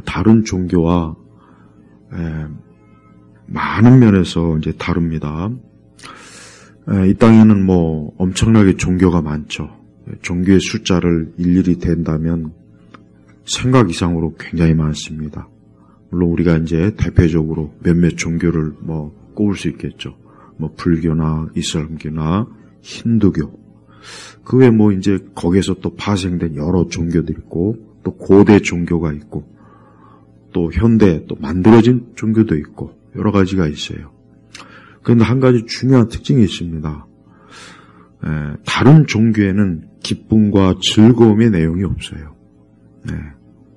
다른 종교와 많은 면에서 이제 다릅니다. 이 땅에는 뭐 엄청나게 종교가 많죠. 종교의 숫자를 일일이 댄다면 생각 이상으로 굉장히 많습니다. 물론 우리가 이제 대표적으로 몇몇 종교를 뭐 꼽을 수 있겠죠. 뭐 불교나 이슬람교나 힌두교. 그 외에 뭐 이제 거기에서 또 파생된 여러 종교들이 있고, 또 고대 종교가 있고, 또 현대 또 만들어진 종교도 있고, 여러 가지가 있어요. 그런데 한 가지 중요한 특징이 있습니다. 다른 종교에는 기쁨과 즐거움의 내용이 없어요.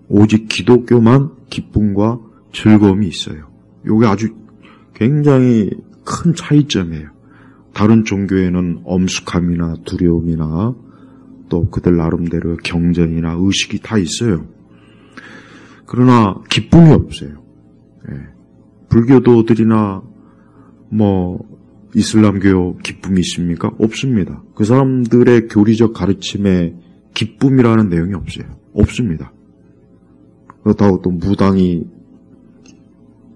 오직 기독교만 기쁨과 즐거움이 있어요. 이게 아주 굉장히 큰 차이점이에요. 다른 종교에는 엄숙함이나 두려움이나 또 그들 나름대로 경전이나 의식이 다 있어요. 그러나 기쁨이 없어요. 불교도들이나 뭐 이슬람교 기쁨이 있습니까? 없습니다. 그 사람들의 교리적 가르침에 기쁨이라는 내용이 없어요. 없습니다. 그렇다고 또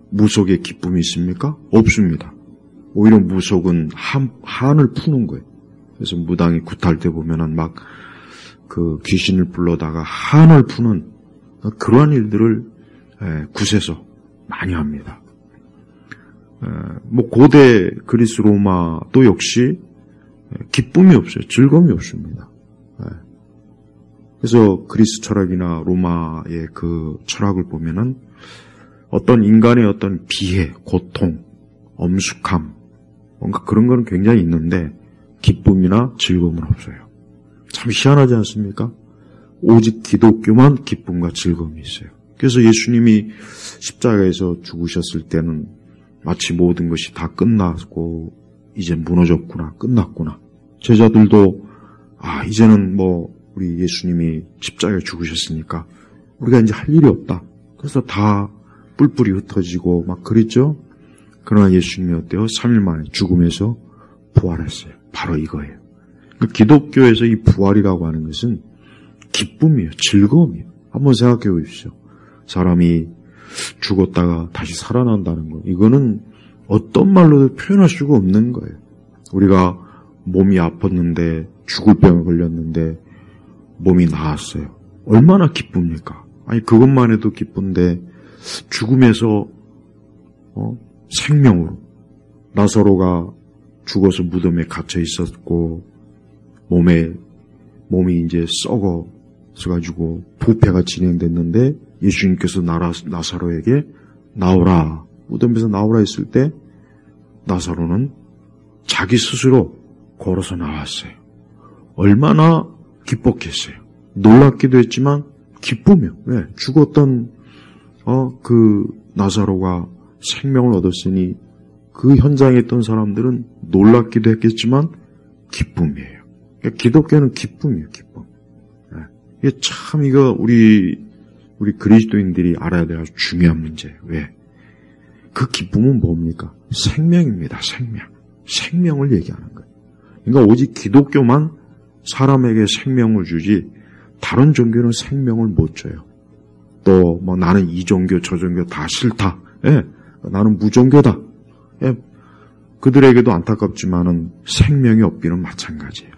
무속에 기쁨이 있습니까? 없습니다. 오히려 무속은 한을 푸는 거예요. 그래서 무당이 굿할 때 보면은 막 그 귀신을 불러다가 한을 푸는 그러한 일들을 굿에서 많이 합니다. 뭐 고대 그리스 로마도 역시 기쁨이 없어요. 즐거움이 없습니다. 그래서 그리스 철학이나 로마의 그 철학을 보면은 어떤 인간의 어떤 비애, 고통, 엄숙함, 뭔가 그런 거는 굉장히 있는데 기쁨이나 즐거움은 없어요. 참 희한하지 않습니까? 오직 기독교만 기쁨과 즐거움이 있어요. 그래서 예수님이 십자가에서 죽으셨을 때는 마치 모든 것이 다 끝났고 이제 무너졌구나, 끝났구나. 제자들도 이제는 뭐 우리 예수님이 십자가에 죽으셨으니까 우리가 이제 할 일이 없다. 그래서 다 뿔뿔이 흩어지고 막 그랬죠. 그러나 예수님이 어때요? 3일 만에 죽음에서 부활했어요. 바로 이거예요. 기독교에서 이 부활이라고 하는 것은 기쁨이에요. 즐거움이에요. 한번 생각해 보십시오. 사람이 죽었다가 다시 살아난다는 거. 이거는 어떤 말로도 표현할 수가 없는 거예요. 우리가 몸이 아팠는데 죽을 병에 걸렸는데 몸이 나았어요. 얼마나 기쁩니까? 아니 그것만 해도 기쁜데 죽음에서 생명으로 나사로가 죽어서 무덤에 갇혀 있었고 몸이 이제 썩어서 부패가 진행됐는데 예수님께서 나사로에게 나오라, 무덤에서 나오라 했을 때 나사로는 자기 스스로 걸어서 나왔어요. 얼마나 기뻤겠어요. 놀랍기도 했지만 기쁘며, 왜? 죽었던 그 나사로가 생명을 얻었으니 그 현장에 있던 사람들은 놀랍기도 했겠지만 기쁨이에요. 기독교는 기쁨이에요, 기쁨. 이게 참 이거 우리 그리스도인들이 알아야 될 아주 중요한 문제예요. 왜? 그 기쁨은 뭡니까? 생명입니다, 생명. 생명을 얘기하는 거예요. 그러니까 오직 기독교만 사람에게 생명을 주지 다른 종교는 생명을 못 줘요. 또 뭐 나는 이 종교 저 종교 다 싫다. 나는 무종교다. 그들에게도 안타깝지만은 생명이 없기는 마찬가지예요.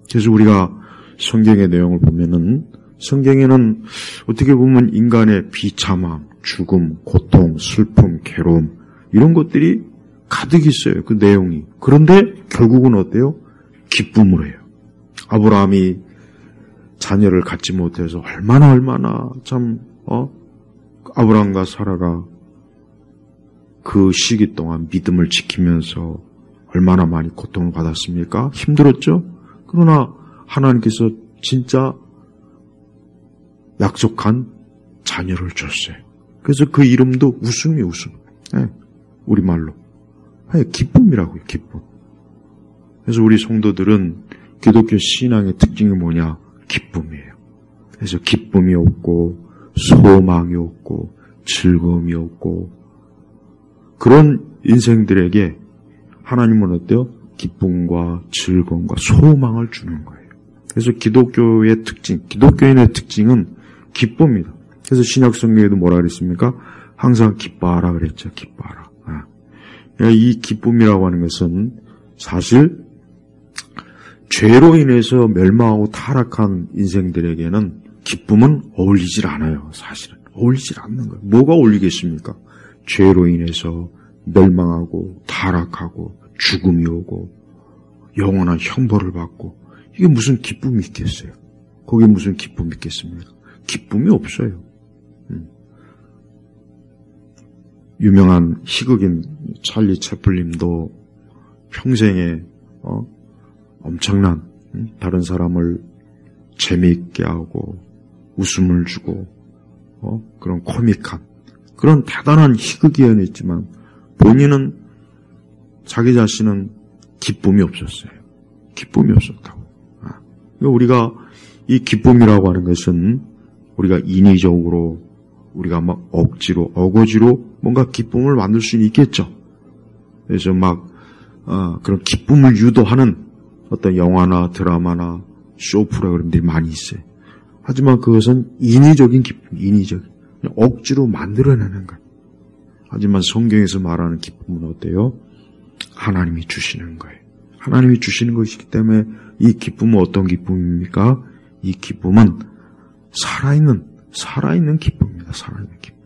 그래서 우리가 성경의 내용을 보면은 성경에는 어떻게 보면 인간의 비참함, 죽음, 고통, 슬픔, 괴로움 이런 것들이 가득 있어요. 그 내용이. 그런데 결국은 어때요? 기쁨으로 해요. 아브라함이 자녀를 갖지 못해서 얼마나 참 아브라함과 사라가 그 시기 동안 믿음을 지키면서 얼마나 많이 고통을 받았습니까? 힘들었죠? 그러나 하나님께서 진짜 약속한 자녀를 줬어요. 그래서 그 이름도 웃음이 웃음. 우리말로. 기쁨이라고요, 기쁨. 그래서 우리 성도들은 기독교 신앙의 특징이 뭐냐? 기쁨이에요. 그래서 기쁨이 없고 소망이 없고 즐거움이 없고 그런 인생들에게 하나님은 어때요? 기쁨과 즐거움과 소망을 주는 거예요. 그래서 기독교의 특징, 기독교인의 특징은 기쁨이다. 그래서 신약 성경에도 뭐라 그랬습니까? 항상 기뻐하라 그랬죠. 기뻐하라. 이 기쁨이라고 하는 것은 사실 죄로 인해서 멸망하고 타락한 인생들에게는 기쁨은 어울리질 않아요. 사실은 어울리질 않는 거예요. 뭐가 어울리겠습니까? 죄로 인해서 멸망하고 타락하고 죽음이 오고 영원한 형벌을 받고 이게 무슨 기쁨이 있겠어요? 거기에 무슨 기쁨이 있겠습니까? 기쁨이 없어요. 유명한 희극인 찰리 채플린도 평생에 엄청난 다른 사람을 재미있게 하고 웃음을 주고 그런 코믹한 그런 대단한 희극이었지만 본인은 자기 자신은 기쁨이 없었어요. 기쁨이 없었다고. 우리가 이 기쁨이라고 하는 것은 우리가 인위적으로 우리가 막 억지로 어거지로 뭔가 기쁨을 만들 수는 있겠죠. 그래서 막 그런 기쁨을 유도하는 어떤 영화나 드라마나 쇼 프로그램들이 많이 있어요. 하지만 그것은 인위적인 기쁨, 인위적인 그냥 억지로 만들어내는 것. 하지만 성경에서 말하는 기쁨은 어때요? 하나님이 주시는 거예요. 하나님이 주시는 것이기 때문에 이 기쁨은 어떤 기쁨입니까? 이 기쁨은 살아있는 기쁨입니다. 살아있는 기쁨.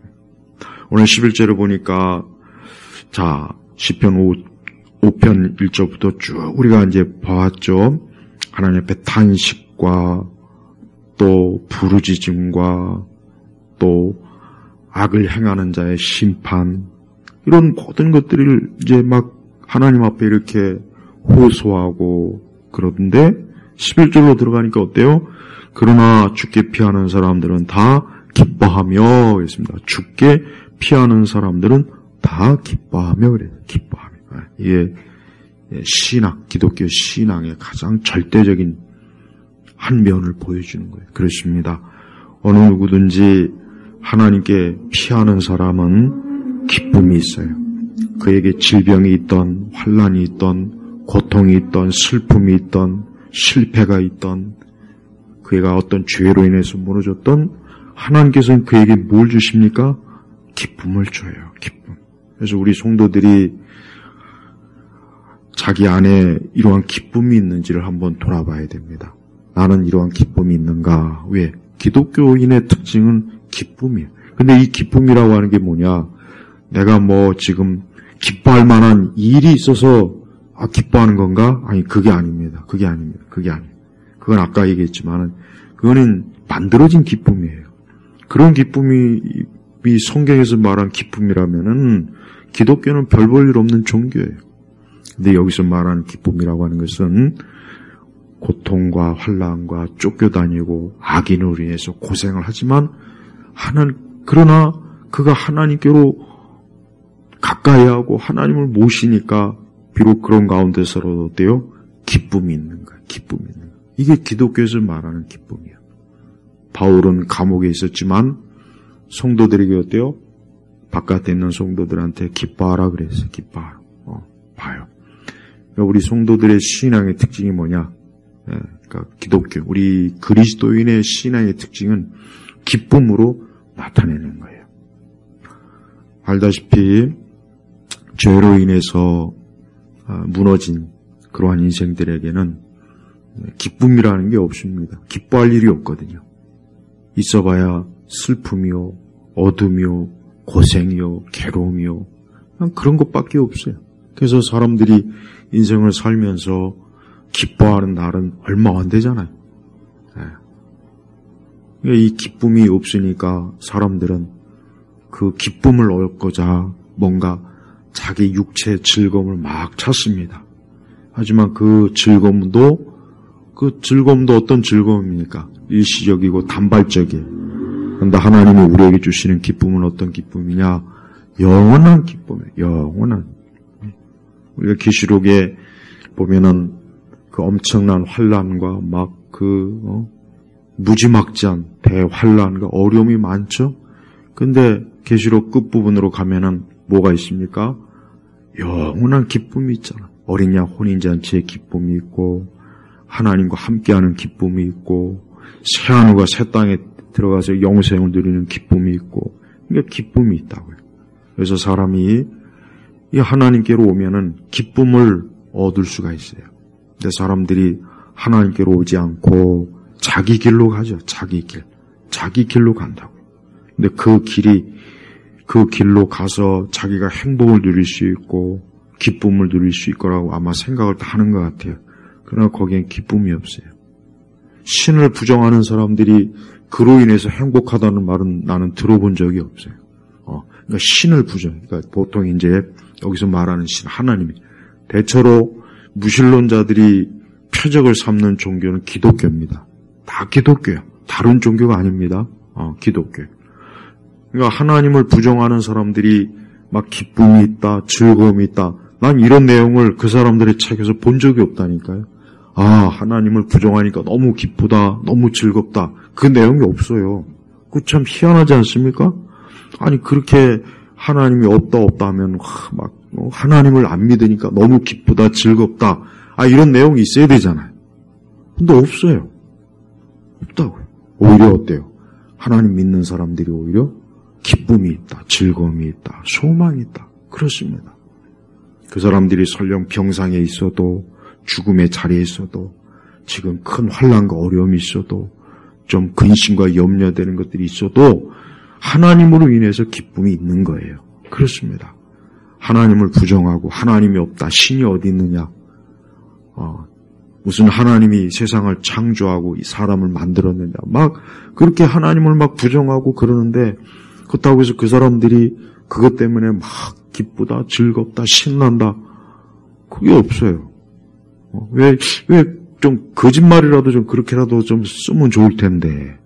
오늘 11절을 보니까 자 시편 5편 1절부터 쭉 우리가 이제 봐왔죠. 하나님 앞에 탄식과 또 부르짖음과 또 악을 행하는 자의 심판 이런 모든 것들을 이제 막 하나님 앞에 이렇게 호소하고 그러던데 11절로 들어가니까 어때요? 그러나 주께 피하는 사람들은 다 기뻐하며 그랬습니다. 주께 피하는 사람들은 다 기뻐하며 그래요. 기뻐하며. 이게 신앙, 기독교 신앙의 가장 절대적인 한 면을 보여주는 거예요. 그렇습니다. 어느 누구든지 하나님께 피하는 사람은 기쁨이 있어요. 그에게 질병이 있던 환난이 있던 고통이 있던 슬픔이 있던 실패가 있던 그가 어떤 죄로 인해서 무너졌던 하나님께서는 그에게 뭘 주십니까? 기쁨을 줘요. 기쁨. 그래서 우리 성도들이 자기 안에 이러한 기쁨이 있는지를 한번 돌아봐야 됩니다. 나는 이러한 기쁨이 있는가? 왜? 기독교인의 특징은 기쁨이에요. 근데 이 기쁨이라고 하는 게 뭐냐? 내가 뭐 지금 기뻐할 만한 일이 있어서 기뻐하는 건가? 아니, 그게 아닙니다. 그게 아닙니다. 그게 아니에요. 그건 아까 얘기했지만은 그거는 만들어진 기쁨이에요. 그런 기쁨이 성경에서 말한 기쁨이라면은 기독교는 별 볼 일 없는 종교예요. 근데 여기서 말하는 기쁨이라고 하는 것은 고통과 환난과 쫓겨다니고 악인으로 인해서 고생을 하지만 그러나 그가 하나님께로 가까이 하고 하나님을 모시니까 비록 그런 가운데서라도 어때요? 기쁨이 있는 거예요. 기쁨이 있는 거예요. 이게 기독교에서 말하는 기쁨이에요. 바울은 감옥에 있었지만 성도들에게 어때요? 바깥에 있는 성도들한테 기뻐하라 그랬어요. 기뻐하라. 봐요. 그러니까 우리 성도들의 신앙의 특징이 뭐냐? 그러니까 기독교, 우리 그리스도인의 신앙의 특징은 기쁨으로 나타내는 거예요. 알다시피 죄로 인해서 무너진 그러한 인생들에게는 기쁨이라는 게 없습니다. 기뻐할 일이 없거든요. 있어봐야 슬픔이요, 어둠이요, 고생이요, 괴로움이요, 그냥 그런 것밖에 없어요. 그래서 사람들이 인생을 살면서 기뻐하는 날은 얼마 안 되잖아요. 이 기쁨이 없으니까 사람들은 그 기쁨을 얻고자 뭔가 자기 육체의 즐거움을 막 찾습니다. 하지만 그 즐거움도 어떤 즐거움입니까? 일시적이고 단발적이에요. 그런데 하나님이 우리에게 주시는 기쁨은 어떤 기쁨이냐? 영원한 기쁨이에요. 영원한. 우리가 계시록에 보면은 그 엄청난 환난과 막 무지막지한 대환난과 어려움이 많죠. 근데 계시록 끝부분으로 가면은 뭐가 있습니까? 영원한 기쁨이 있잖아. 어린 양 혼인잔치의 기쁨이 있고 하나님과 함께하는 기쁨이 있고 새하늘과 새 땅에 들어가서 영생을 누리는 기쁨이 있고, 그러니까 기쁨이 있다고요. 그래서 사람이 이 하나님께로 오면은 기쁨을 얻을 수가 있어요. 근데 사람들이 하나님께로 오지 않고 자기 길로 가죠. 자기 길로 간다고요. 근데 그 길로 가서 자기가 행복을 누릴 수 있고 기쁨을 누릴 수 있거라고 아마 생각을 다 하는 것 같아요. 그러나 거기엔 기쁨이 없어요. 신을 부정하는 사람들이 그로 인해서 행복하다는 말은 나는 들어본 적이 없어요. 그러니까 신을 그러니까 보통 이제 여기서 말하는 신, 하나님이. 대체로 무신론자들이 표적을 삼는 종교는 기독교입니다. 다 기독교야. 다른 종교가 아닙니다. 기독교. 그러니까 하나님을 부정하는 사람들이 막 기쁨이 있다, 즐거움이 있다. 난 이런 내용을 그 사람들의 책에서 본 적이 없다니까요. 하나님을 부정하니까 너무 기쁘다, 너무 즐겁다. 그 내용이 없어요. 그거 참 희한하지 않습니까? 아니, 그렇게 하나님이 없다 하면 막 하나님을 안 믿으니까 너무 기쁘다, 즐겁다. 이런 내용이 있어야 되잖아요. 근데 없어요. 없다고요. 오히려 어때요? 하나님 믿는 사람들이 오히려 기쁨이 있다, 즐거움이 있다, 소망이 있다. 그렇습니다. 그 사람들이 설령 병상에 있어도, 죽음의 자리에 있어도, 지금 큰 환난과 어려움이 있어도, 좀 근심과 염려되는 것들이 있어도 하나님으로 인해서 기쁨이 있는 거예요. 그렇습니다. 하나님을 부정하고 하나님이 없다, 신이 어디 있느냐, 무슨 하나님이 세상을 창조하고 이 사람을 만들었느냐, 막 그렇게 하나님을 막 부정하고 그러는데, 그렇다고 해서 그 사람들이 그것 때문에 막 기쁘다, 즐겁다, 신난다, 그게 없어요. 왜 좀 거짓말이라도 좀 그렇게라도 좀 쓰면 좋을 텐데,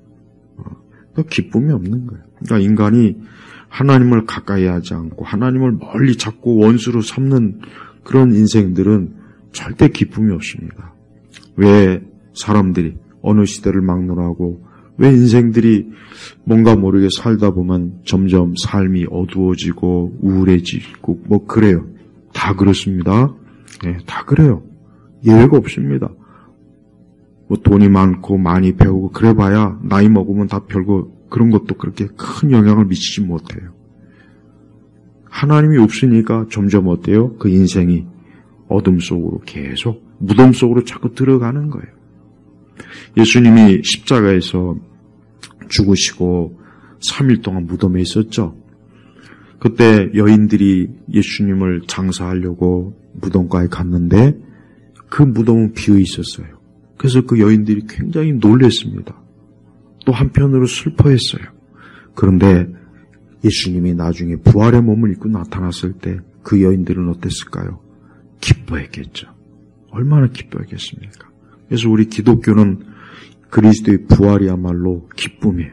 기쁨이 없는 거예요. 그러니까 인간이 하나님을 가까이 하지 않고 하나님을 멀리 찾고 원수로 삼는 그런 인생들은 절대 기쁨이 없습니다. 왜 사람들이 어느 시대를 막론하고 왜 인생들이 뭔가 모르게 살다 보면 점점 삶이 어두워지고 우울해지고 뭐 그래요. 다 그렇습니다. 네, 다 그래요. 예외가 없습니다. 뭐 돈이 많고 많이 배우고 그래봐야 나이 먹으면 다 별거 그런 것도 그렇게 큰 영향을 미치지 못해요. 하나님이 없으니까 점점 어때요? 그 인생이 어둠 속으로 계속 무덤 속으로 자꾸 들어가는 거예요. 예수님이 십자가에서 죽으시고 3일 동안 무덤에 있었죠. 그때 여인들이 예수님을 장사하려고 무덤가에 갔는데 그 무덤은 비어 있었어요. 그래서 그 여인들이 굉장히 놀랐습니다. 또 한편으로 슬퍼했어요. 그런데 예수님이 나중에 부활의 몸을 입고 나타났을 때 그 여인들은 어땠을까요? 기뻐했겠죠. 얼마나 기뻐했겠습니까? 그래서 우리 기독교는 그리스도의 부활이야말로 기쁨이에요.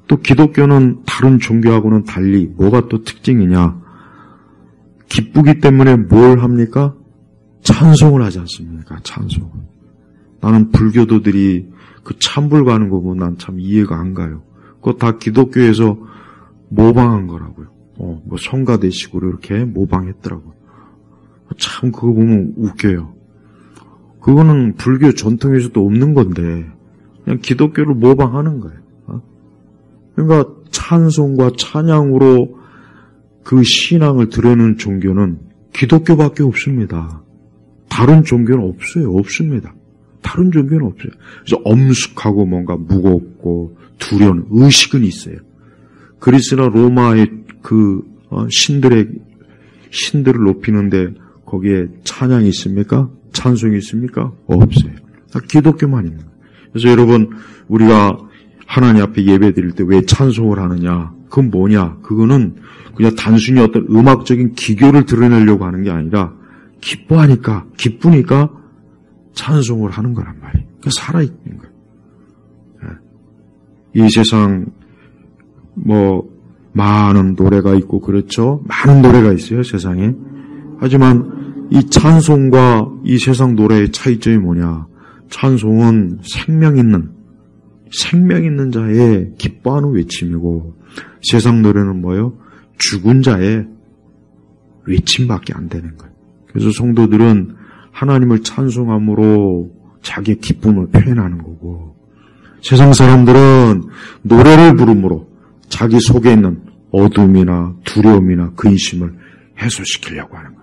또 기독교는 다른 종교하고는 달리 뭐가 또 특징이냐? 기쁘기 때문에 뭘 합니까? 찬송을 하지 않습니까? 찬송. 나는 불교도들이 그 찬불 가는 거 보면 난 참 이해가 안 가요. 그거 다 기독교에서 모방한 거라고요. 뭐 성가대식으로 이렇게 모방했더라고요. 참 그거 보면 웃겨요. 그거는 불교 전통에서도 없는 건데 그냥 기독교를 모방하는 거예요. 그러니까 찬송과 찬양으로 그 신앙을 드러내는 종교는 기독교밖에 없습니다. 다른 종교는 없어요. 없습니다. 다른 종교는 없어요. 그래서 엄숙하고 뭔가 무겁고 두려운 의식은 있어요. 그리스나 로마의 그 신들을 높이는데 거기에 찬양이 있습니까? 찬송이 있습니까? 없어요. 기독교만 있는 거예요. 그래서 여러분 우리가 하나님 앞에 예배 드릴 때 왜 찬송을 하느냐? 그건 뭐냐? 그거는 그냥 단순히 어떤 음악적인 기교를 드러내려고 하는 게 아니라 기쁘니까 찬송을 하는 거란 말이에요. 그러니까 살아있는 거예요. 이 세상 많은 노래가 있고 그렇죠. 많은 노래가 있어요, 세상에. 하지만 이 찬송과 이 세상 노래의 차이점이 뭐냐? 찬송은 생명 있는 자의 기뻐하는 외침이고 세상 노래는 뭐예요? 죽은 자의 외침밖에 안 되는 거예요. 그래서 성도들은 하나님을 찬송함으로 자기의 기쁨을 표현하는 거고 세상 사람들은 노래를 부름으로 자기 속에 있는 어둠이나 두려움이나 근심을 해소시키려고 하는 거예요.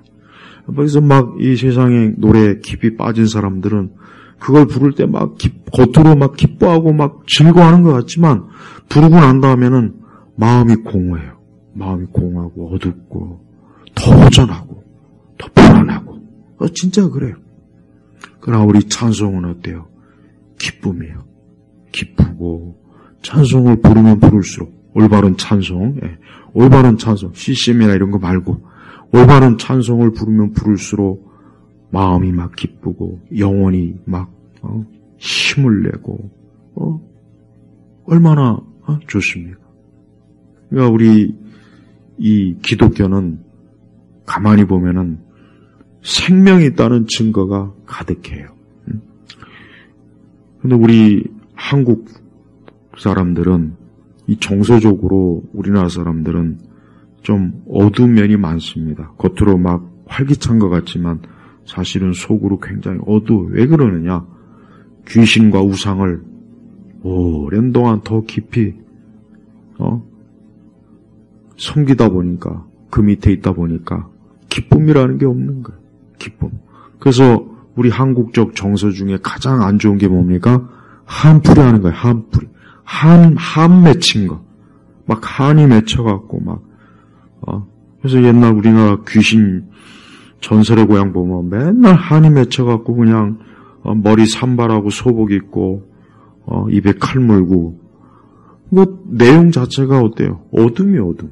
그래서 막 이 세상에 노래에 깊이 빠진 사람들은 그걸 부를 때 막 겉으로 막 기뻐하고 막 즐거워하는 것 같지만 부르고 난 다음에는 마음이 공허해요. 마음이 공허하고 어둡고 더 허전하고 더 불안하고 진짜 그래요. 그러나 우리 찬송은 어때요? 기쁨이에요. 기쁘고 찬송을 부르면 부를수록 올바른 찬송, 올바른 찬송, CCM이나 이런 거 말고 올바른 찬송을 부르면 부를수록 마음이 막 기쁘고 영혼이 막 힘을 내고 얼마나 좋습니까? 그러니까 우리 이 기독교는 가만히 보면은 생명이 있다는 증거가 가득해요. 근데 우리 한국 사람들은 이 정서적으로 우리나라 사람들은 좀 어두운 면이 많습니다. 겉으로 막 활기찬 것 같지만 사실은 속으로 굉장히 어두워. 왜 그러느냐? 귀신과 우상을 오랜 동안 더 깊이 섬기다 보니까 그 밑에 있다 보니까 기쁨이라는 게 없는 거예요. 기쁨. 그래서 우리 한국적 정서 중에 가장 안 좋은 게 뭡니까? 한풀이 하는 거예요. 한풀이. 한 맺힌 거. 막 한이 맺혀갖고 막 그래서 옛날 우리나라 귀신 전설의 고향 보면 맨날 한이 맺혀갖고 그냥 머리 산발하고 소복 입고 입에 칼 물고 그 내용 자체가 어때요? 어둠이 어둠.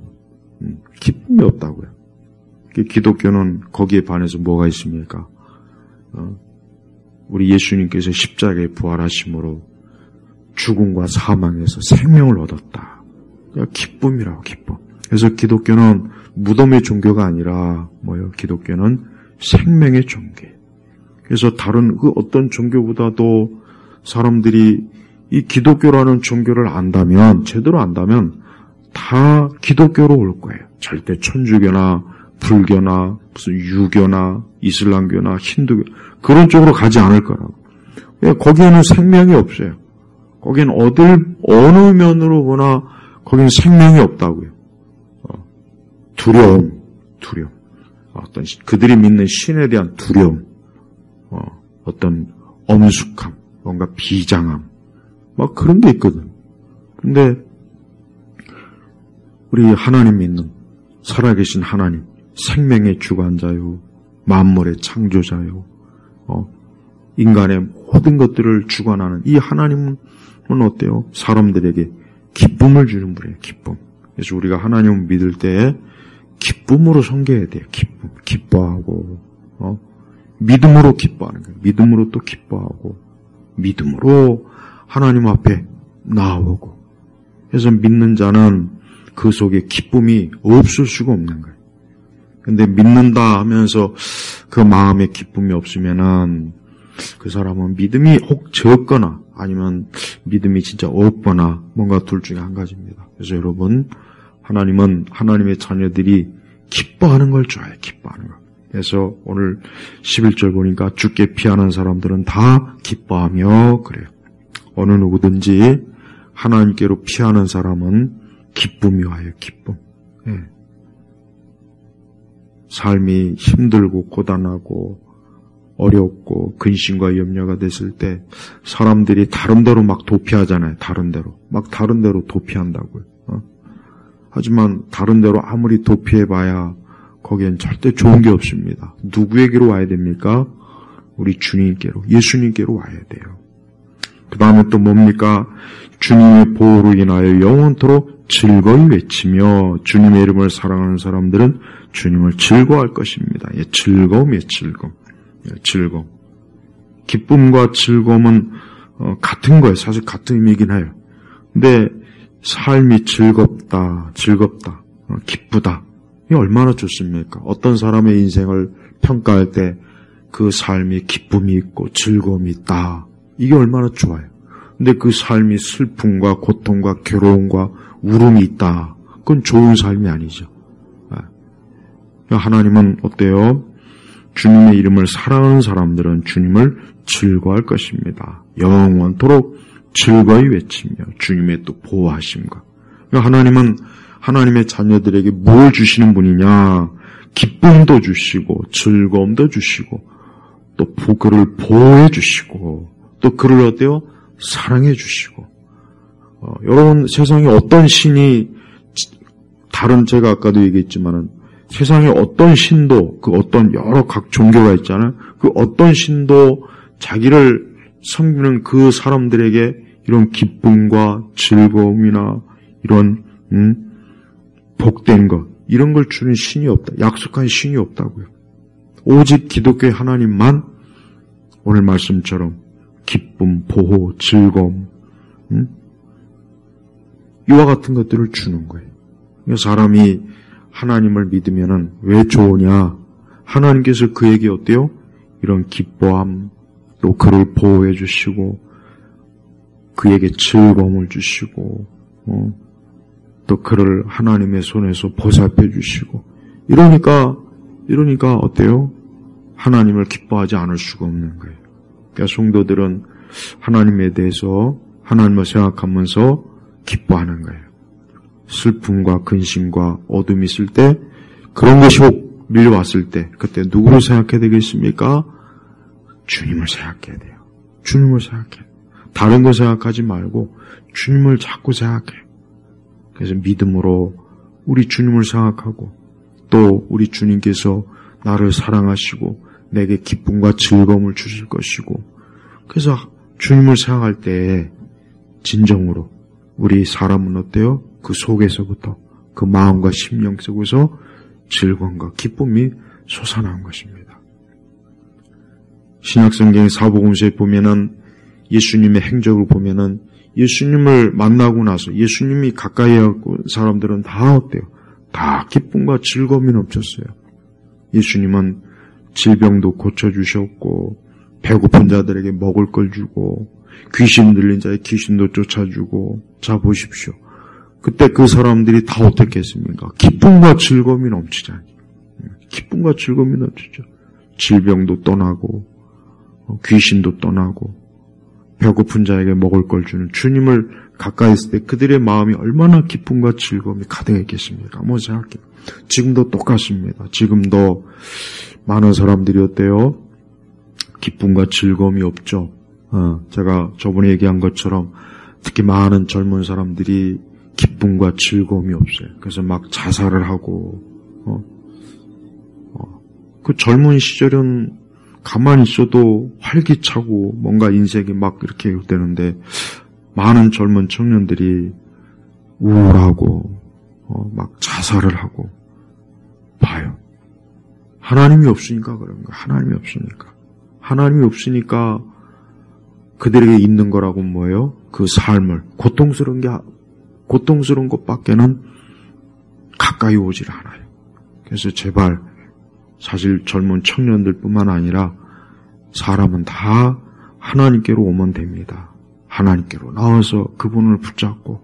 기쁨이 없다고요. 기독교는 거기에 반해서 뭐가 있습니까? 우리 예수님께서 십자가에 부활하심으로 죽음과 사망에서 생명을 얻었다. 기쁨이라고, 기쁨. 그래서 기독교는 무덤의 종교가 아니라 뭐예요? 기독교는 생명의 종교예요. 그래서 다른 그 어떤 종교보다도 사람들이 이 기독교라는 종교를 안다면, 제대로 안다면 다 기독교로 올 거예요. 절대 천주교나 불교나 무슨 유교나 이슬람교나 힌두교 그런 쪽으로 가지 않을 거라고. 거기에는 생명이 없어요. 거기는 어느 면으로 보나 거기는 생명이 없다고요. 두려움. 어떤 그들이 믿는 신에 대한 두려움, 어떤 엄숙함, 뭔가 비장함, 막 그런 게 있거든. 근데 우리 하나님 믿는 살아계신 하나님, 생명의 주관자요, 만물의 창조자요, 인간의 모든 것들을 주관하는 이 하나님은 어때요? 사람들에게 기쁨을 주는 분이에요. 기쁨. 그래서 우리가 하나님을 믿을 때 기쁨으로 섬겨야 돼요. 기쁨. 기뻐하고 믿음으로 기뻐하는 거예요. 믿음으로 또 기뻐하고 믿음으로 하나님 앞에 나아오고. 그래서 믿는 자는 그 속에 기쁨이 없을 수가 없는 거예요. 근데 믿는다 하면서 그 마음에 기쁨이 없으면은 그 사람은 믿음이 혹 적거나 아니면 믿음이 진짜 없거나 뭔가 둘 중에 한 가지입니다. 그래서 여러분, 하나님은 하나님의 자녀들이 기뻐하는 걸 좋아해요. 기뻐하는 거. 그래서 오늘 11절 보니까 주께 피하는 사람들은 다 기뻐하며 그래요. 어느 누구든지 하나님께로 피하는 사람은 기쁨이 와요. 기쁨. 예. 삶이 힘들고 고단하고 어렵고 근심과 염려가 됐을 때 사람들이 다른 데로 막 도피하잖아요. 다른 데로 도피한다고요. 하지만 다른 데로 아무리 도피해봐야 거기엔 절대 좋은 게 없습니다. 누구에게로 와야 됩니까? 우리 주님께로, 예수님께로 와야 돼요. 그 다음에 또 뭡니까? 주님의 보호로 인하여 영원토록 즐거이 외치며 주님의 이름을 사랑하는 사람들은 주님을 즐거워할 것입니다. 예, 즐거움이에요. 즐거움. 기쁨과 즐거움은 같은 거예요. 사실 같은 의미이긴 해요. 근데 삶이 즐겁다, 기쁘다. 이게 얼마나 좋습니까? 어떤 사람의 인생을 평가할 때 그 삶이 기쁨이 있고 즐거움이 있다. 이게 얼마나 좋아요. 근데 그 삶이 슬픔과 고통과 괴로움과 울음이 있다. 그건 좋은 삶이 아니죠. 하나님은 어때요? 주님의 이름을 사랑하는 사람들은 주님을 즐거워할 것입니다. 영원토록 즐거이 외치며 주님의 또 보호하심과. 그러니까 하나님은 하나님의 자녀들에게 뭘 주시는 분이냐? 기쁨도 주시고 즐거움도 주시고 또 그를 보호해 주시고 또 그를 어때요? 사랑해 주시고. 여러분, 세상에 어떤 신이, 다른 제가 아까도 얘기했지만은 세상에 어떤 신도, 그 어떤 여러 각 종교가 있잖아요. 그 어떤 신도 자기를 섬기는 그 사람들에게 이런 기쁨과 즐거움이나 이런 복된 것, 이런 걸 주는 신이 없다. 약속한 신이 없다고요. 오직 기독교의 하나님만 오늘 말씀처럼 기쁨, 보호, 즐거움, 이와 같은 것들을 주는 거예요. 사람이 하나님을 믿으면은 왜 좋으냐? 하나님께서 그에게 어때요? 이런 기뻐함, 또 그를 보호해 주시고, 그에게 즐거움을 주시고, 또 그를 하나님의 손에서 보살펴 주시고, 이러니까 어때요? 하나님을 기뻐하지 않을 수가 없는 거예요. 그러니까 성도들은 하나님에 대해서 하나님을 생각하면서 기뻐하는 거예요. 슬픔과 근심과 어둠이 있을 때, 그런 것이 혹 밀려왔을 때, 그때 누구를 생각해야 되겠습니까? 주님을 생각해야 돼요. 주님을 생각해요. 다른 거 생각하지 말고 주님을 자꾸 생각해요. 그래서 믿음으로 우리 주님을 생각하고, 또 우리 주님께서 나를 사랑하시고 내게 기쁨과 즐거움을 주실 것이고, 그래서 주님을 생각할 때 진정으로 우리 사람은 어때요? 그 속에서부터, 그 마음과 심령 속에서 즐거움과 기쁨이 솟아나는 것입니다. 신약성경 사복음서에 보면은 예수님의 행적을 보면은 예수님을 만나고 나서 예수님이 가까이 하고 사람들은 다 어때요? 다 기쁨과 즐거움이 넘쳤어요. 예수님은 질병도 고쳐주셨고, 배고픈 자들에게 먹을 걸 주고, 귀신 들린 자의 귀신도 쫓아주고. 자, 보십시오. 그때 그 사람들이 다 어떻게 했습니까? 기쁨과 즐거움이 넘치잖아요. 기쁨과 즐거움이 넘치죠. 질병도 떠나고, 귀신도 떠나고, 배고픈 자에게 먹을 걸 주는 주님을 가까이 있을 때 그들의 마음이 얼마나 기쁨과 즐거움이 가득했겠습니까? 한번 생각해요. 지금도 똑같습니다. 지금도 많은 사람들이 어때요? 기쁨과 즐거움이 없죠. 제가 저번에 얘기한 것처럼 특히 많은 젊은 사람들이 기쁨과 즐거움이 없어요. 그래서 막 자살을 하고, 그 젊은 시절은 가만히 있어도 활기차고 뭔가 인생이 막 이렇게 되는데, 많은 젊은 청년들이 우울하고 막 자살을 하고. 봐요. 하나님이 없으니까 그런 거예요. 하나님이 없으니까. 하나님이 없으니까 그들에게 있는 거라고 뭐예요? 그 삶을 고통스러운 것밖에는 가까이 오질 않아요. 그래서 제발, 사실 젊은 청년들뿐만 아니라 사람은 다 하나님께로 오면 됩니다. 하나님께로 나와서 그분을 붙잡고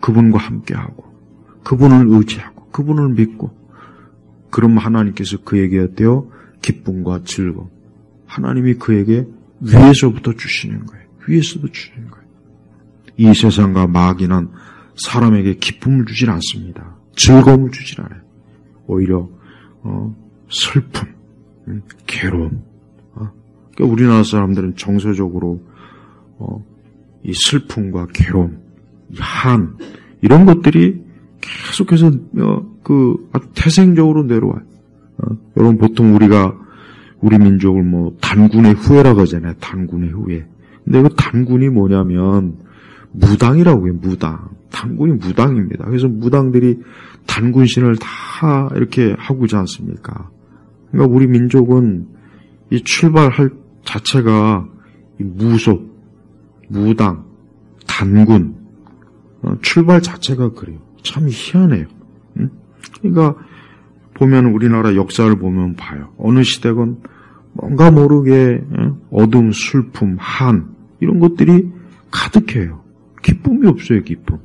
그분과 함께하고 그분을 의지하고 그분을 믿고, 그럼 하나님께서 그에게 어때요? 기쁨과 즐거움, 하나님이 그에게 위에서부터 주시는 거예요. 위에서도 주시는 거예요. 이 세상과 마귀는 사람에게 기쁨을 주질 않습니다. 즐거움을 주질 않아요. 오히려 슬픔, 괴로움. 그러니까 우리나라 사람들은 정서적으로 이 슬픔과 괴로움, 한, 이런 것들이 계속해서 아주 태생적으로 내려와요. 여러분, 보통 우리 민족을 단군의 후예라고 하잖아요. 단군의 후예. 근데 그 단군이 뭐냐면 무당이라고 해요. 무당. 단군이 무당입니다. 그래서 무당들이 단군신을 다 이렇게 하고 있지 않습니까? 그러니까 우리 민족은 이 출발할 자체가 이 무속, 무당, 단군, 출발 자체가 그래요. 참 희한해요. 그러니까 보면 우리나라 역사를 보면 봐요. 어느 시대건 뭔가 모르게 어둠, 슬픔, 한, 이런 것들이 가득해요. 기쁨이 없어요. 기쁨.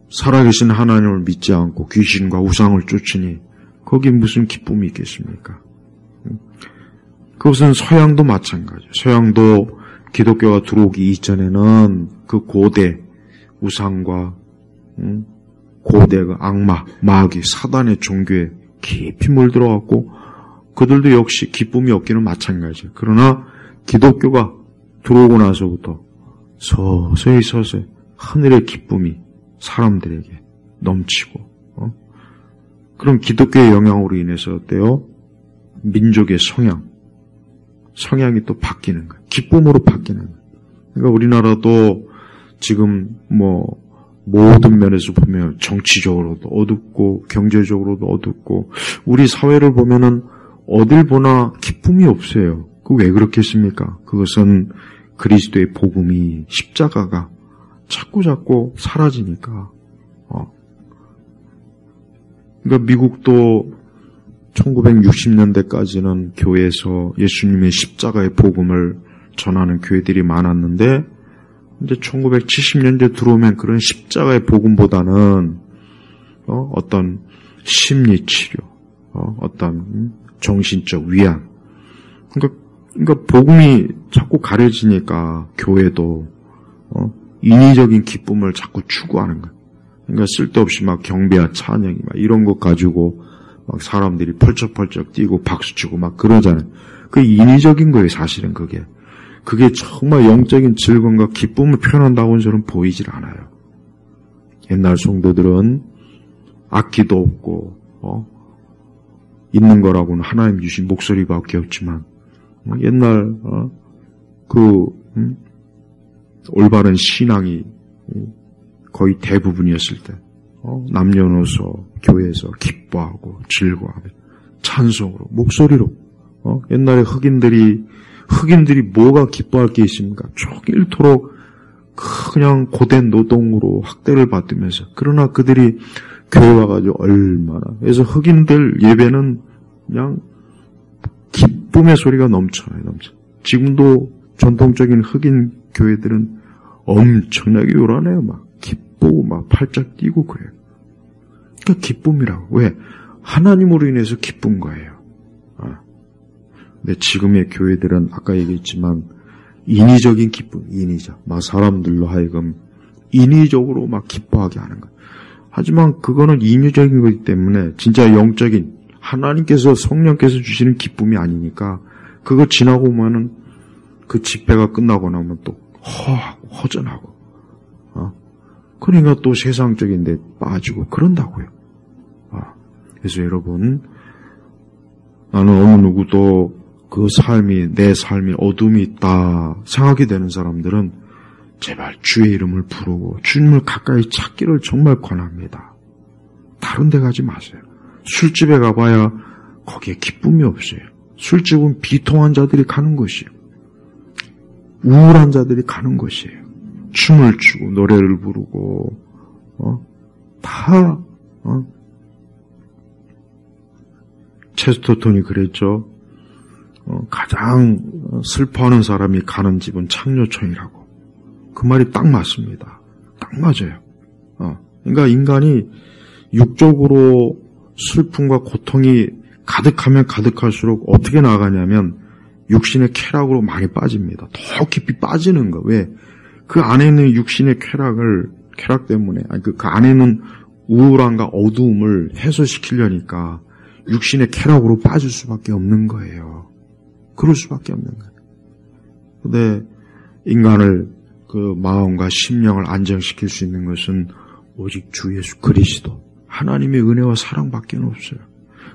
살아계신 하나님을 믿지 않고 귀신과 우상을 쫓으니 거기 무슨 기쁨이 있겠습니까? 그것은 서양도 마찬가지예요. 서양도 기독교가 들어오기 이전에는 그 고대 우상과 고대 그 악마, 마귀, 사단의 종교에 깊이 물들어갔고 그들도 역시 기쁨이 없기는 마찬가지예요. 그러나 기독교가 들어오고 나서부터 서서히 하늘의 기쁨이 사람들에게 넘치고 그런 기독교의 영향으로 인해서 어때요? 민족의 성향이 또 바뀌는 거예요. 기쁨으로 바뀌는 거예요. 그러니까 우리나라도 지금 모든 면에서 보면 정치적으로도 어둡고 경제적으로도 어둡고 우리 사회를 보면은 어딜 보나 기쁨이 없어요. 그 왜 그렇겠습니까? 그것은 그리스도의 복음이 십자가가 자꾸 사라지니까. 그러니까 미국도 1960년대까지는 교회에서 예수님의 십자가의 복음을 전하는 교회들이 많았는데 이제 1970년대 들어오면 그런 십자가의 복음보다는 어떤 심리 치료, 어떤 정신적 위안. 그러니까 복음이 자꾸 가려지니까 교회도 인위적인 기쁨을 자꾸 추구하는 거예요. 그러니까 쓸데없이 막 경배와 찬양이 막 이런 것 가지고 막 사람들이 펄쩍펄쩍 뛰고 박수치고 막 그러잖아요. 그게 인위적인 거예요, 사실은 그게. 그게 정말 영적인 즐거움과 기쁨을 표현한다고는 저는 보이질 않아요. 옛날 성도들은 악기도 없고 있는 거라고는 하나님 주신 목소리밖에 없지만 옛날 올바른 신앙이 거의 대부분이었을 때 남녀노소 교회에서 기뻐하고 즐거워하며 찬송으로 목소리로 옛날에 흑인들이 뭐가 기뻐할 게 있습니까? 종일토록 그냥 고된 노동으로 학대를 받으면서 그러나 그들이 교회 와가지고 얼마나 그래서 흑인들 예배는 그냥 기쁨의 소리가 넘쳐요. 지금도 전통적인 흑인 교회들은 엄청나게 요란해요. 막 기쁘고 막 팔짝 뛰고 그래요. 그러니까 기쁨이라고. 왜? 하나님으로 인해서 기쁜 거예요. 근데 지금의 교회들은 아까 얘기했지만 인위적인 기쁨, 막 사람들로 하여금 인위적으로 막 기뻐하게 하는 거예요. 하지만 그거는 인위적인 거기 때문에 진짜 영적인 하나님께서 성령께서 주시는 기쁨이 아니니까 그거 지나고 보면은 그 집회가 끝나고 나면 또 허전하고 그러니까 또 세상적인 데 빠지고 그런다고요. 그래서 여러분 나는 어느 누구도 내 삶이 어둠이 있다 생각이 되는 사람들은 제발 주의 이름을 부르고 주님을 가까이 찾기를 정말 권합니다. 다른 데 가지 마세요. 술집에 가봐야 거기에 기쁨이 없어요. 술집은 비통한 자들이 가는 곳이에요. 우울한 자들이 가는 곳이에요. 춤을 추고 노래를 부르고 체스터톤이 그랬죠. 가장 슬퍼하는 사람이 가는 집은 창녀촌이라고. 그 말이 딱 맞습니다. 딱 맞아요. 그러니까 인간이 육적으로 슬픔과 고통이 가득하면 가득할수록 어떻게 나가냐면 육신의 쾌락으로 많이 빠집니다. 더 깊이 빠지는 거. 왜? 그 안에 있는 육신의 쾌락 때문에, 그 안에 있는 우울함과 어두움을 해소시키려니까 육신의 쾌락으로 빠질 수밖에 없는 거예요. 그럴 수밖에 없는 거예요. 근데 인간을 그 마음과 심령을 안정시킬 수 있는 것은 오직 주 예수 그리스도 하나님의 은혜와 사랑밖에 없어요.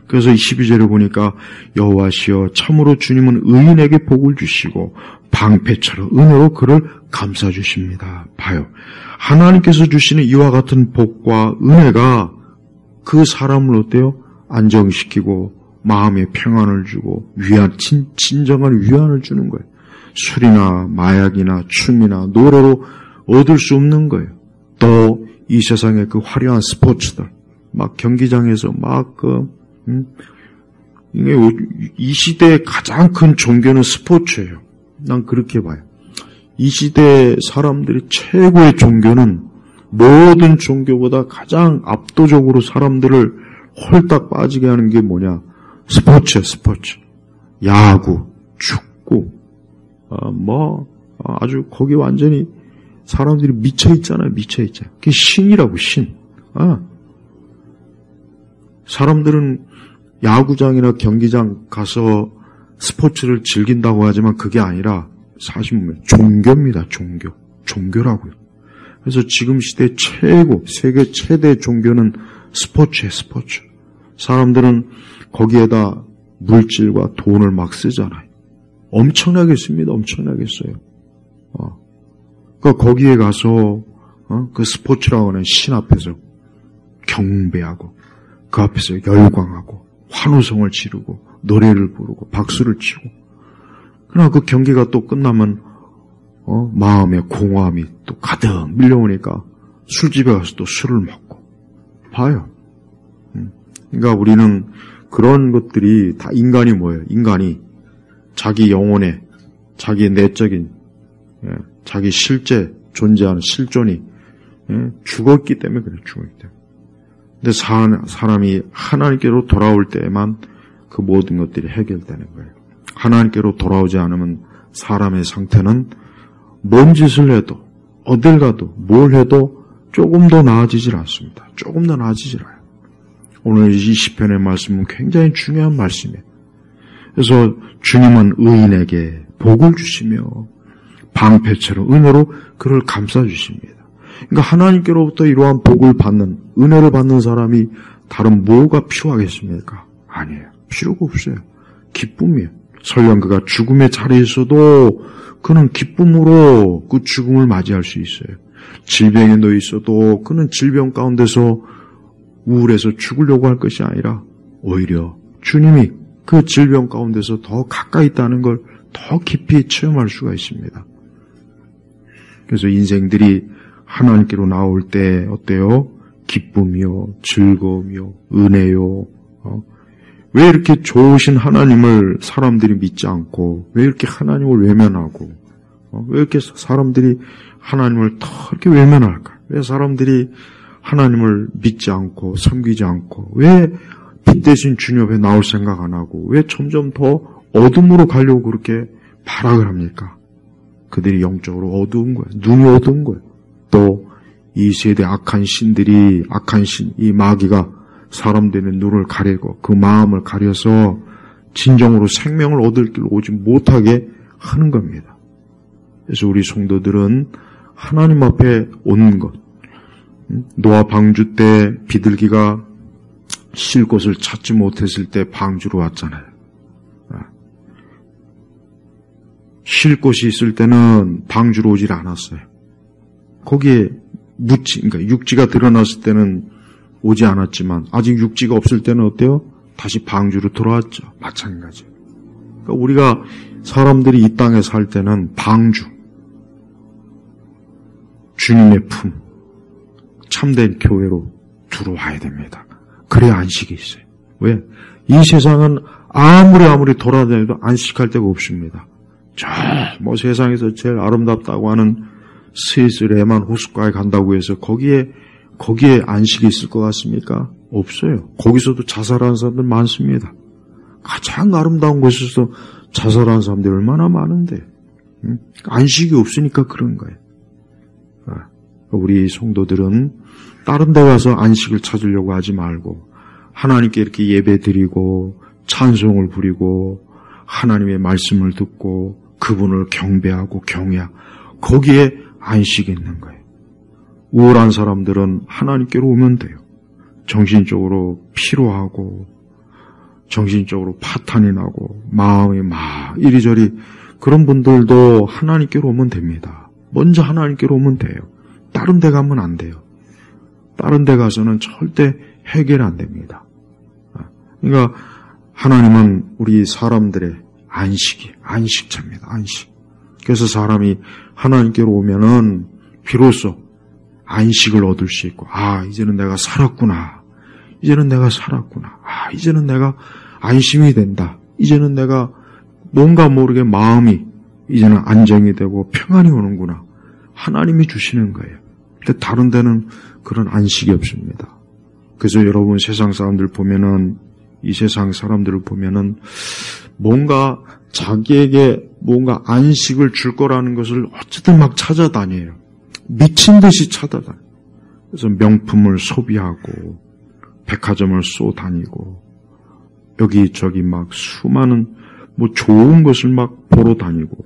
그래서 12절에 보니까 여호와시여 참으로 주님은 의인에게 복을 주시고 방패처럼 은혜로 그를 감싸주십니다. 봐요. 하나님께서 주시는 이와 같은 복과 은혜가 그 사람을 어때요? 안정시키고 마음의 평안을 주고 진정한 위안을 주는 거예요. 술이나 마약이나 춤이나 노래로 얻을 수 없는 거예요. 또 이 세상의 그 화려한 스포츠들 막 경기장에서 이 시대의 가장 큰 종교는 스포츠예요. 난 그렇게 봐요. 이 시대 사람들이 최고의 종교는 모든 종교보다 가장 압도적으로 사람들을 홀딱 빠지게 하는 게 뭐냐? 스포츠예요, 스포츠. 야구, 춥고, 아주 거기 완전히 사람들이 미쳐있잖아요. 미쳐있잖아요. 그게 신이라고, 신. 사람들은 야구장이나 경기장 가서 스포츠를 즐긴다고 하지만 그게 아니라 사실 종교입니다. 종교라고요. 그래서 지금 시대 세계 최대 종교는 스포츠예요. 스포츠. 사람들은 거기에다 물질과 돈을 막 쓰잖아요. 엄청나게 씁니다. 엄청나게 써요. 그러니까 거기에 가서 그 스포츠라고 하는 신 앞에서 경배하고 그 앞에서 열광하고 환호성을 지르고 노래를 부르고 박수를 치고, 그러나 그 경기가 또 끝나면 마음에 공허함이 또 가득 밀려오니까 술집에 가서 또 술을 먹고 봐요. 그러니까 우리는 그런 것들이 다 인간이 뭐예요? 인간이 자기 영혼에 자기 내적인 자기 실제 존재하는 실존이 죽었기 때문에 그래요. 죽었기 때문에. 근데 사람이 하나님께로 돌아올 때에만 그 모든 것들이 해결되는 거예요. 하나님께로 돌아오지 않으면 사람의 상태는 뭔 짓을 해도 어딜 가도 뭘 해도 조금 더 나아지질 않습니다. 조금 더 나아지질 않아요. 오늘 이 시편의 말씀은 굉장히 중요한 말씀이에요. 그래서 주님은 의인에게 복을 주시며 방패처럼 은혜로 그를 감싸주십니다. 그러니까 하나님께로부터 이러한 복을 받는, 은혜를 받는 사람이 다른 뭐가 필요하겠습니까? 아니에요. 필요가 없어요. 기쁨이에요. 설령 그가 죽음의 자리에 있어도 그는 기쁨으로 그 죽음을 맞이할 수 있어요. 질병에 놓여 있어도 그는 질병 가운데서 우울해서 죽으려고 할 것이 아니라 오히려 주님이 그 질병 가운데서 더 가까이 있다는 걸 더 깊이 체험할 수가 있습니다. 그래서 인생들이 하나님께로 나올 때 어때요? 기쁨이요, 즐거움이요, 은혜요. 왜 이렇게 좋으신 하나님을 사람들이 믿지 않고, 왜 이렇게 하나님을 외면하고, 왜 이렇게 사람들이 하나님을 더 이렇게 외면할까? 왜 사람들이 하나님을 믿지 않고 섬기지 않고, 왜 빛 대신 주님 앞에 나올 생각 안 하고, 왜 점점 더 어둠으로 가려고 그렇게 발악을 합니까? 그들이 영적으로 어두운 거예요. 눈이 어두운 거예요. 또 이 세대 악한 신들이, 악한 신, 이 마귀가 사람들의 눈을 가리고 그 마음을 가려서 진정으로 생명을 얻을 길 오지 못하게 하는 겁니다. 그래서 우리 성도들은 하나님 앞에 오는 것, 노아 방주 때 비둘기가 쉴 곳을 찾지 못했을 때 방주로 왔잖아요. 쉴 곳이 있을 때는 방주로 오질 않았어요. 거기에 그러니까 육지가 드러났을 때는 오지 않았지만 아직 육지가 없을 때는 어때요? 다시 방주로 돌아왔죠. 마찬가지. 그러니까 우리가 사람들이 이 땅에 살 때는 방주, 주님의 품, 참된 교회로 들어와야 됩니다. 그래야 안식이 있어요. 왜? 이 세상은 아무리 돌아다녀도 안식할 데가 없습니다. 세상에서 제일 아름답다고 하는 스위스 레만 호숫가에 간다고 해서 거기에 안식이 있을 것 같습니까? 없어요. 거기서도 자살하는 사람들 많습니다. 가장 아름다운 곳에서 자살하는 사람들이 얼마나 많은데. 안식이 없으니까 그런 거예요. 우리 성도들은 다른 데 가서 안식을 찾으려고 하지 말고 하나님께 이렇게 예배 드리고 찬송을 부리고 하나님의 말씀을 듣고 그분을 경배하고 경외하고 거기에 안식이 있는 거예요. 우울한 사람들은 하나님께로 오면 돼요. 정신적으로 피로하고 정신적으로 파탄이 나고 마음이 막 이리저리 그런 분들도 하나님께로 오면 됩니다. 먼저 하나님께로 오면 돼요. 다른 데 가면 안 돼요. 다른 데 가서는 절대 해결 안 됩니다. 그러니까 하나님은 우리 사람들의 안식처입니다. 안식. 그래서 사람이 하나님께로 오면은 비로소 안식을 얻을 수 있고, 이제는 내가 살았구나. 이제는 내가 안심이 된다. 이제는 내가 뭔가 모르게 마음이 이제는 안정이 되고 평안이 오는구나. 하나님이 주시는 거예요. 근데 다른 데는 그런 안식이 없습니다. 그래서 여러분 이 세상 사람들을 보면은 뭔가 자기에게 뭔가 안식을 줄 거라는 것을 어쨌든 막 찾아다녀요. 미친 듯이 찾아다녀요. 그래서 명품을 소비하고 백화점을 쏘다니고 여기저기 막 수많은 뭐 좋은 것을 막 보러 다니고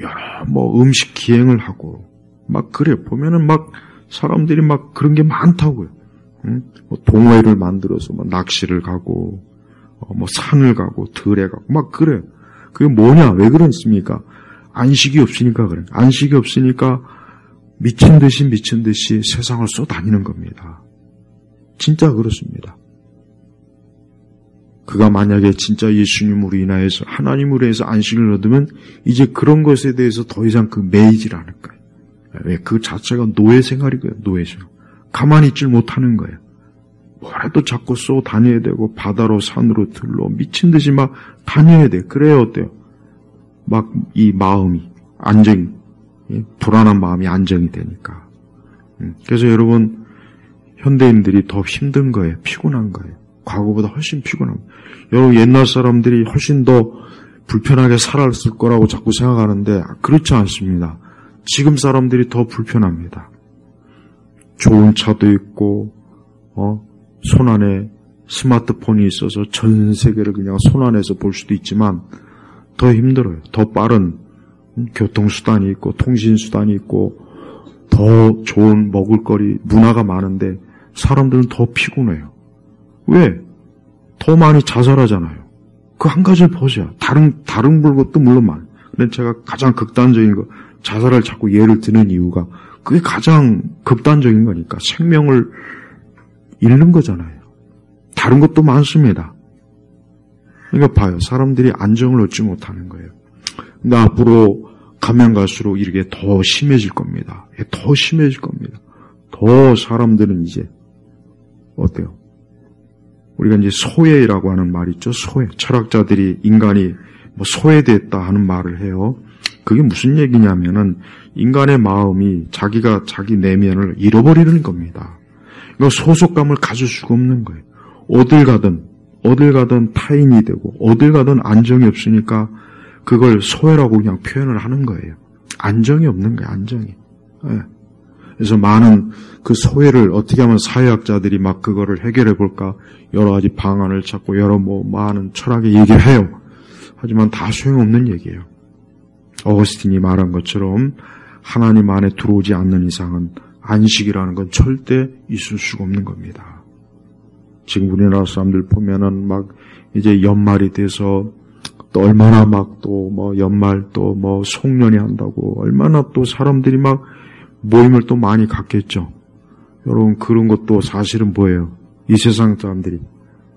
여러 뭐 음식 기행을 하고 막 그래 보면은 막 사람들이 막 그런 게 많다고요. 뭐 동호회를 만들어서 막 낚시를 가고 뭐 산을 가고 들에 가고 막 그래. 그게 뭐냐? 왜 그렇습니까? 안식이 없으니까 그래. 안식이 없으니까 미친 듯이 세상을 쏘다니는 겁니다. 진짜 그렇습니다. 그가 만약에 진짜 예수님으로 인하여서 하나님으로 해서 안식을 얻으면 이제 그런 것에 대해서 더 이상 매이질 않을 거예요. 왜? 그 자체가 노예 생활이고요. 노예 생활. 가만히 있질 못하는 거예요. 뭐라도 자꾸 쏘 다녀야 되고 바다로 산으로 들로 미친 듯이 막 다녀야 돼. 그래야 어때요? 막 이 마음이 안정이 불안한 마음이 안정이 되니까. 그래서 여러분 현대인들이 더 힘든 거예요. 피곤한 거예요. 과거보다 훨씬 피곤합니다. 여러분 옛날 사람들이 훨씬 더 불편하게 살았을 거라고 자꾸 생각하는데 그렇지 않습니다. 지금 사람들이 더 불편합니다. 좋은 차도 있고 손안에 스마트폰이 있어서 전 세계를 그냥 손안에서 볼 수도 있지만 더 힘들어요. 더 빠른 교통수단이 있고 통신수단이 있고 더 좋은 먹을거리 문화가 많은데 사람들은 더 피곤해요. 왜? 더 많이 자살하잖아요. 그 한 가지를 보세요. 다른 것도 물론 많아요. 근데 제가 가장 극단적인 거 자살을 자꾸 예를 드는 이유가 그게 가장 극단적인 거니까 생명을 잃는 거잖아요. 다른 것도 많습니다. 그러니까 봐요. 사람들이 안정을 얻지 못하는 거예요. 근데 앞으로 가면 갈수록 이렇게 더 심해질 겁니다. 더 심해질 겁니다. 더 사람들은 이제 어때요? 우리가 이제 소외라고 하는 말 있죠. 소외. 철학자들이 인간이 뭐 소외됐다 하는 말을 해요. 그게 무슨 얘기냐면은 인간의 마음이 자기가 자기 내면을 잃어버리는 겁니다. 그러니까 소속감을 가질 수가 없는 거예요. 어딜 가든 타인이 되고 어딜 가든 안정이 없으니까 그걸 소외라고 그냥 표현을 하는 거예요. 안정이 없는 거예요. 안정이. 네. 그래서 많은 그 소외를 어떻게 하면 사회학자들이 막 그거를 해결해 볼까 여러 가지 방안을 찾고 여러 많은 철학의 얘기를 해요. 하지만 다 소용없는 얘기예요. 어거스틴이 말한 것처럼 하나님 안에 들어오지 않는 이상은 안식이라는 건 절대 있을 수가 없는 겁니다. 지금 우리나라 사람들 보면은 막 이제 연말이 돼서 또 얼마나 막 또 연말 또 송년회 한다고 얼마나 또 사람들이 막 모임을 또 많이 갖겠죠. 여러분 그런 것도 사실은 뭐예요? 이 세상 사람들이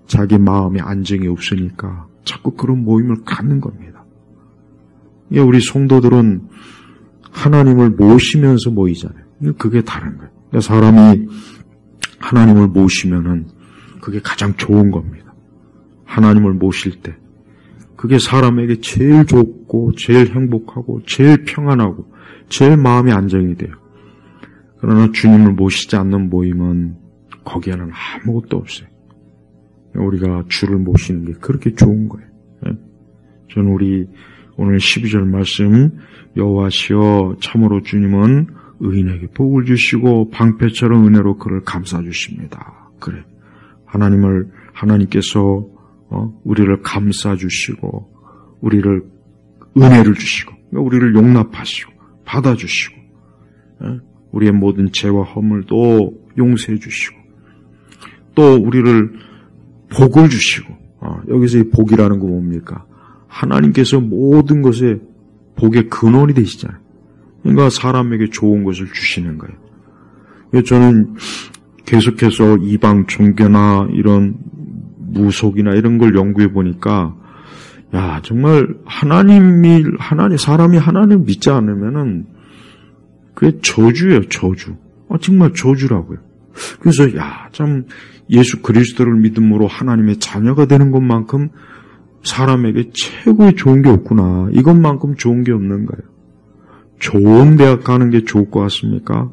자기 마음에 안정이 없으니까 자꾸 그런 모임을 갖는 겁니다. 우리 성도들은 하나님을 모시면서 모이잖아요. 그게 다른 거예요. 그러니까 사람이 하나님을 모시면은 그게 가장 좋은 겁니다. 하나님을 모실 때 그게 사람에게 제일 좋고 제일 행복하고 제일 평안하고 제일 마음이 안정이 돼요. 그러나 주님을 모시지 않는 모임은 거기에는 아무것도 없어요. 우리가 주를 모시는 게 그렇게 좋은 거예요. 저는 우리 오늘 12절 말씀 여호와시여 참으로 주님은 의인에게 복을 주시고 방패처럼 은혜로 그를 감싸주십니다. 그래. 하나님께서 우리를 감싸주시고 우리를 은혜를 주시고 우리를 용납하시고 받아주시고 우리의 모든 죄와 허물도 용서해 주시고 또 우리를 복을 주시고 여기서 이 복이라는 거 뭡니까? 하나님께서 모든 것에 복의 근원이 되시잖아요. 그러니까 사람에게 좋은 것을 주시는 거예요. 저는 계속해서 이방 종교나 이런 무속이나 이런 걸 연구해 보니까 정말 사람이 하나님을 믿지 않으면은 그게 저주예요, 저주. 정말 저주라고요. 그래서 참 예수 그리스도를 믿음으로 하나님의 자녀가 되는 것만큼 사람에게 최고의 좋은 게 없구나. 이것만큼 좋은 게 없는 거예요. 좋은 대학 가는 게 좋을 것 같습니까?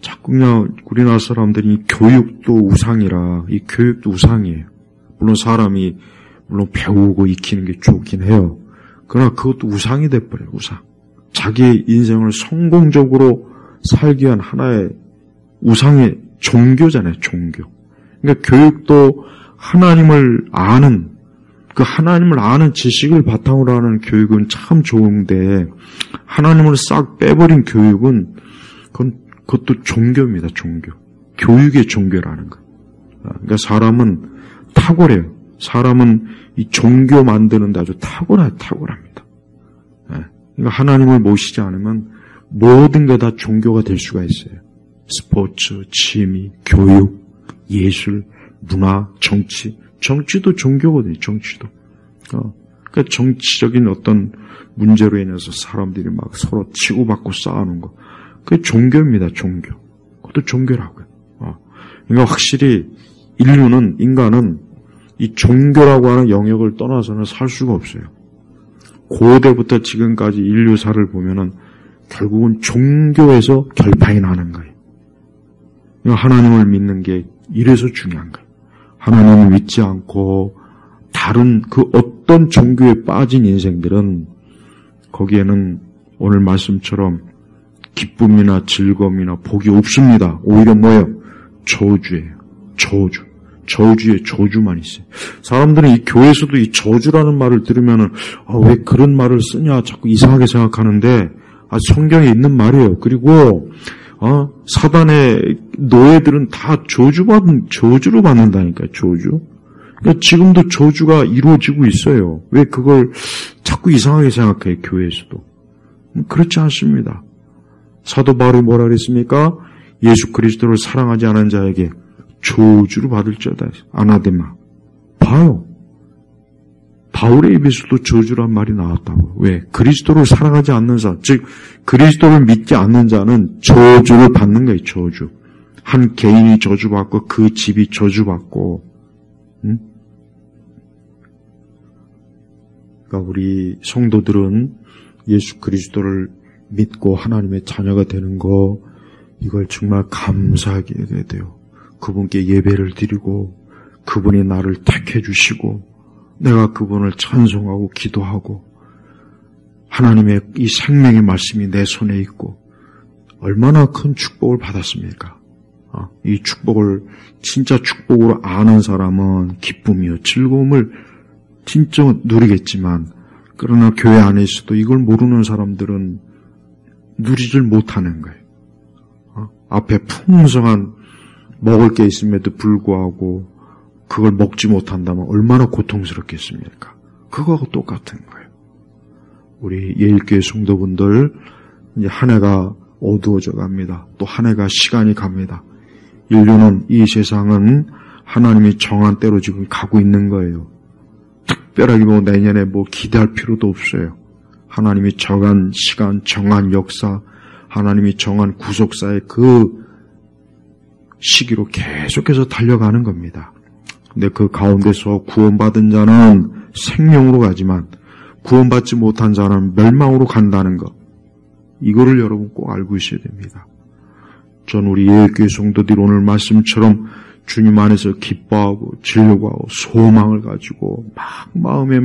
자꾸 그냥 우리나라 사람들이 교육도 우상이라 이 교육도 우상이에요. 물론 사람이 물론 배우고 익히는 게 좋긴 해요. 그러나 그것도 우상이 돼버려요. 우상. 자기의 인생을 성공적으로 살기 위한 하나의 우상의 종교잖아요. 종교. 그러니까 교육도 하나님을 아는, 그 하나님을 아는 지식을 바탕으로 하는 교육은 참 좋은데, 하나님을 싹 빼버린 교육은 그것도 종교입니다. 종교. 교육의 종교라는 거. 그러니까 사람은 탁월해요. 사람은 이 종교 만드는데 아주 탁월합니다. 그러니까 하나님을 모시지 않으면 모든 게 다 종교가 될 수가 있어요. 스포츠, 취미, 교육, 예술, 문화, 정치. 정치도 종교거든요. 정치도. 그러니까 정치적인 어떤 문제로 인해서 사람들이 막 서로 치고받고 싸우는 거. 그게 종교입니다. 종교. 그것도 종교라고요. 그러니까 확실히 인간은 이 종교라고 하는 영역을 떠나서는 살 수가 없어요. 고대부터 지금까지 인류사를 보면은 결국은 종교에서 결판이 나는 거예요. 그러니까 하나님을 믿는 게 이래서 중요한 거예요. 하나님을 믿지 않고 다른 그 어떤 종교에 빠진 인생들은 거기에는 오늘 말씀처럼 기쁨이나 즐거움이나 복이 없습니다. 오히려 뭐예요? 저주예요. 저주에 저주만 있어요. 사람들은 이 교회에서도 이 저주라는 말을 들으면은 왜 그런 말을 쓰냐 자꾸 이상하게 생각하는데 성경에 있는 말이에요. 그리고 사단의 노예들은 다 저주로 받는다니까요. 저주. 그러니까 지금도 저주가 이루어지고 있어요. 왜 그걸 자꾸 이상하게 생각해요. 교회에서도. 그렇지 않습니다. 사도 바울이 뭐라 그랬습니까? 예수 그리스도를 사랑하지 않은 자에게 저주를 받을 자다. 아나데마. 봐요. 바울의 입에서도 저주란 말이 나왔다고. 왜? 그리스도를 사랑하지 않는 자, 즉 그리스도를 믿지 않는 자는 저주를 받는 거예요. 저주. 한 개인이 저주받고 그 집이 저주받고. 그러니까 우리 성도들은 예수 그리스도를 믿고 하나님의 자녀가 되는 거, 이걸 정말 감사하게 해야 돼요. 그분께 예배를 드리고 그분이 나를 택해 주시고 내가 그분을 찬송하고 기도하고 하나님의 이 생명의 말씀이 내 손에 있고 얼마나 큰 축복을 받았습니까? 이 축복을 진짜 축복으로 아는 사람은 기쁨이요 즐거움을 진짜 누리겠지만 그러나 교회 안에서도 이걸 모르는 사람들은 누리질 못하는 거예요. 앞에 풍성한 먹을 게 있음에도 불구하고 그걸 먹지 못한다면 얼마나 고통스럽겠습니까? 그거하고 똑같은 거예요. 우리 예일교회 성도분들 이제 한 해가 어두워져 갑니다. 또 한 해가 시간이 갑니다. 인류는 이 세상은 하나님이 정한 때로 지금 가고 있는 거예요. 특별하게 내년에 기대할 필요도 없어요. 하나님이 정한 시간, 정한 역사, 하나님이 정한 구속사의 그 시기로 계속해서 달려가는 겁니다. 근데 그 가운데서 구원받은 자는 생명으로 가지만 구원받지 못한 자는 멸망으로 간다는 것. 이거를 여러분 꼭 알고 있어야 됩니다. 전 우리 예일교회 성도들이 오늘 말씀처럼 주님 안에서 기뻐하고 즐거워하고 소망을 가지고 마음에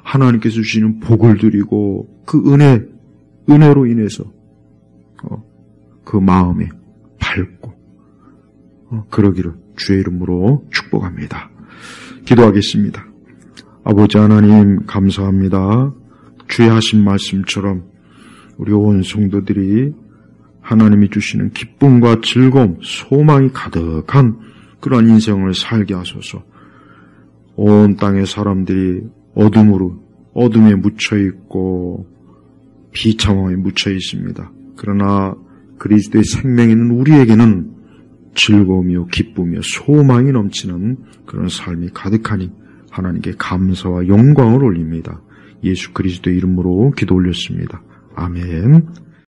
하나님께서 주시는 복을 드리고 그 은혜로 인해서 그 마음에 밝고 그러기를 주의 이름으로 축복합니다. 기도하겠습니다. 아버지 하나님 감사합니다. 주의 하신 말씀처럼 우리 온 성도들이 하나님이 주시는 기쁨과 즐거움, 소망이 가득한 그런 인생을 살게 하소서. 온 땅의 사람들이 어둠에 묻혀있고 비참함에 묻혀 있습니다. 그러나 그리스도의 생명이 있는 우리에게는 즐거움이요 기쁨이요 소망이 넘치는 그런 삶이 가득하니 하나님께 감사와 영광을 올립니다. 예수 그리스도의 이름으로 기도 올렸습니다. 아멘.